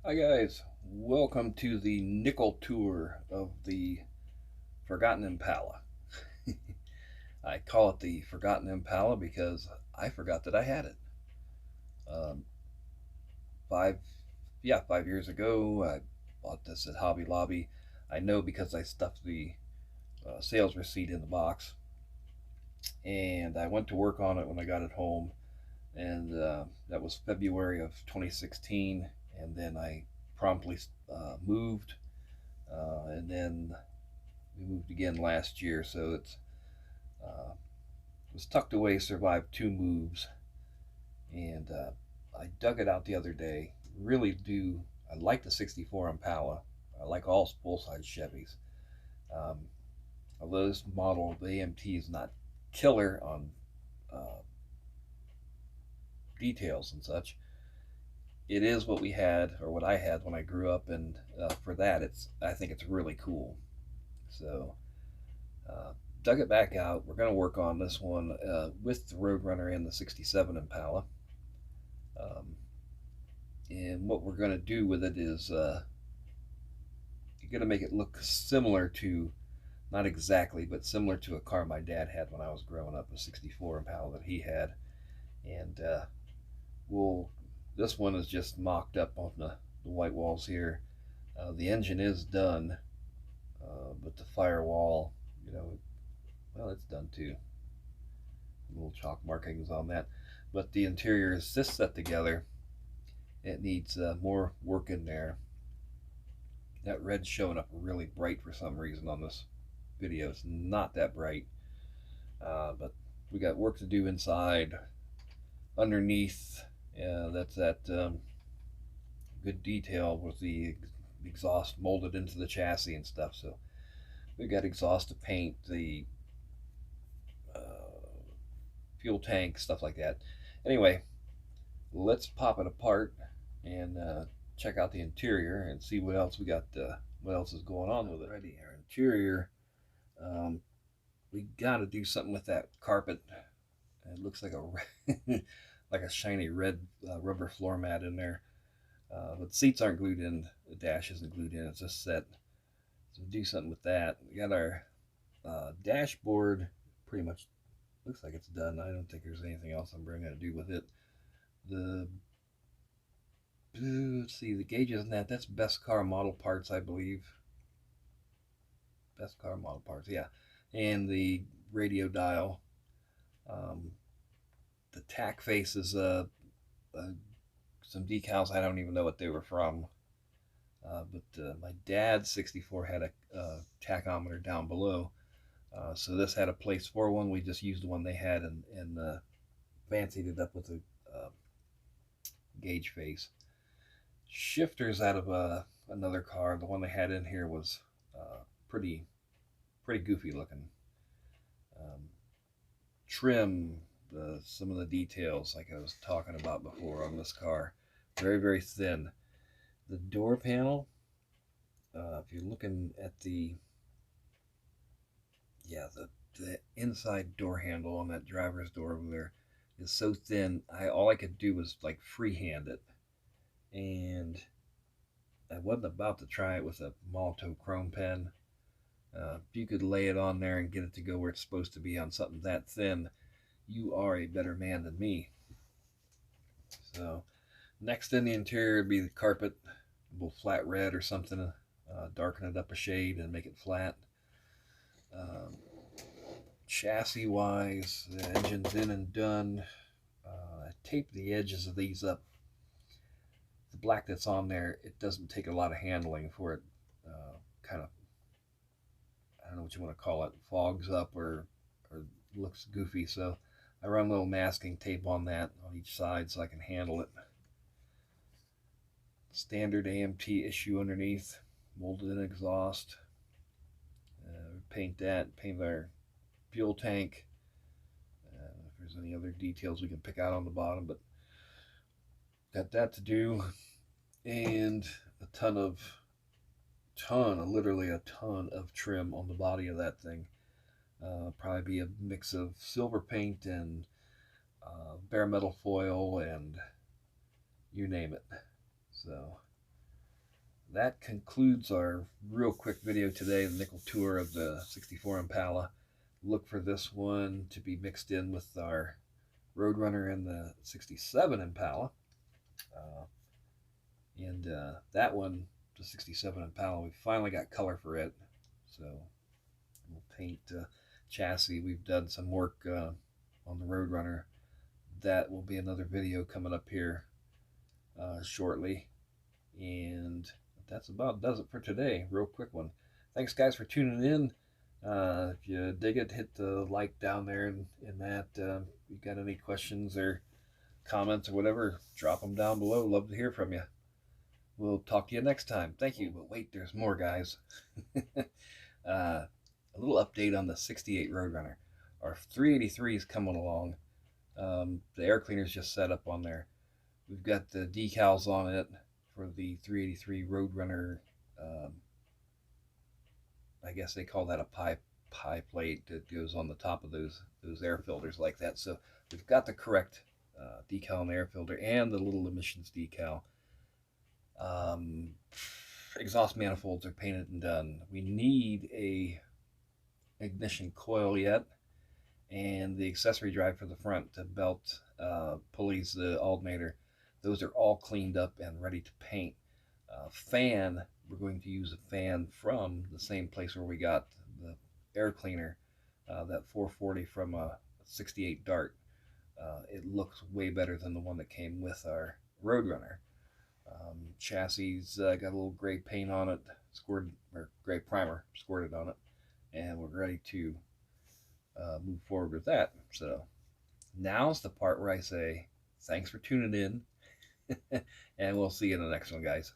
Hi guys, welcome to the nickel tour of the Forgotten Impala. I call it the Forgotten Impala because I forgot that I had it. Um, five, yeah, 5 years ago, I bought this at Hobby Lobby. I know because I stuffed the sales receipt in the box, and I went to work on it when I got it home, and that was February of 2016, and then I promptly moved, and then we moved again last year, so uh, it was tucked away, survived two moves, and I dug it out the other day. Really do. I like the '64 Impala. I like all full size Chevys. Um, Although this model, the AMT, is not killer on uh, details and such, it is what we had or what I had when I grew up, and for that, I think it's really cool. So uh, dug it back out. We're going to work on this one with the Roadrunner and the '67 Impala. Um, and what we're going to do with it is you're going to make it look similar to, not exactly, but similar to a car my dad had when I was growing up, a '64 Impala that he had. And we'll, this one is just mocked up on the white walls here. The engine is done, but the firewall, you know, well, it's done too. Little chalk markings on that. But the interior is just set together. It needs more work in there. That red's showing up really bright for some reason on this video. It's not that bright, but we got work to do inside, underneath. Yeah, that's that good detail with the exhaust molded into the chassis and stuff. So we got exhaust to paint, the uh, fuel tank, stuff like that. Anyway, let's pop it apart and check out the interior and see what else we got. What else is going on with it? Already, our interior. Um, we got to do something with that carpet. It looks like a like a shiny red rubber floor mat in there. But the seats aren't glued in. The dash isn't glued in. It's just set. So do something with that. We got our dashboard. Pretty much looks like it's done. I don't think there's anything else I'm going to do with it. The let's see, the gauges and that's best car model parts, I believe. Best car model parts, yeah. And the radio dial. Um, the tack face is uh, some decals. I don't even know what they were from. But my dad's '64 had a tachometer down below. So this had a place for one. We just used the one they had and fancied it up with a gauge face. Shifters out of another car. The one they had in here was pretty goofy looking. Um, Trim, some of the details like I was talking about before on this car, very thin. The door panel, if you're looking at the inside door handle on that driver's door over there is so thin. All I could do was like freehand it, and I wasn't about to try it with a Malto chrome pen. If you could lay it on there and get it to go where it's supposed to be on something that thin, you are a better man than me. So next in the interior would be the carpet, a little flat red or something, darken it up a shade and make it flat. Um, Chassis wise, the engine's in and done. I taped the edges of these up. The black that's on there, it doesn't take a lot of handling for it. Kind of, I don't know what you want to call it, fogs up or looks goofy. So I run a little masking tape on that on each side so I can handle it. Standard AMT issue underneath, molded in exhaust. Paint that, paint our fuel tank. If there's any other details we can pick out on the bottom, but got that to do, and a literally a ton of trim on the body of that thing. Probably be a mix of silver paint and bare metal foil and you name it. So that concludes our real quick video today, the nickel tour of the 64 Impala. Look for this one to be mixed in with our Roadrunner and the 67 Impala. And that one, the 67 Impala, we finally got color for it. So we'll paint chassis. We've done some work on the Roadrunner. That will be another video coming up here shortly. And that's about does it for today. Real quick one. Thanks, guys, for tuning in. If you dig it, hit the like down there in that. If you got any questions or comments or whatever, drop them down below. Love to hear from you. We'll talk to you next time. Thank you. But wait, there's more, guys. A little update on the 68 Roadrunner. Our 383 is coming along. The air cleaner's just set up on there. We've got the decals on it for the 383 Roadrunner. I guess they call that a pie plate that goes on the top of those air filters like that. So we've got the correct decal on the air filter and the little emissions decal. Exhaust manifolds are painted and done. We need a ignition coil yet, and the accessory drive for the front, the belt, pulleys, the alternator, those are all cleaned up and ready to paint. Fan, we're going to use a fan from the same place where we got the air cleaner, that 440 from a 68 Dart. It looks way better than the one that came with our Roadrunner. Chassis got a little gray paint on it, squirted, or gray primer squirted on it, and we're ready to move forward with that. So now's the part where I say thanks for tuning in, and we'll see you in the next one, guys.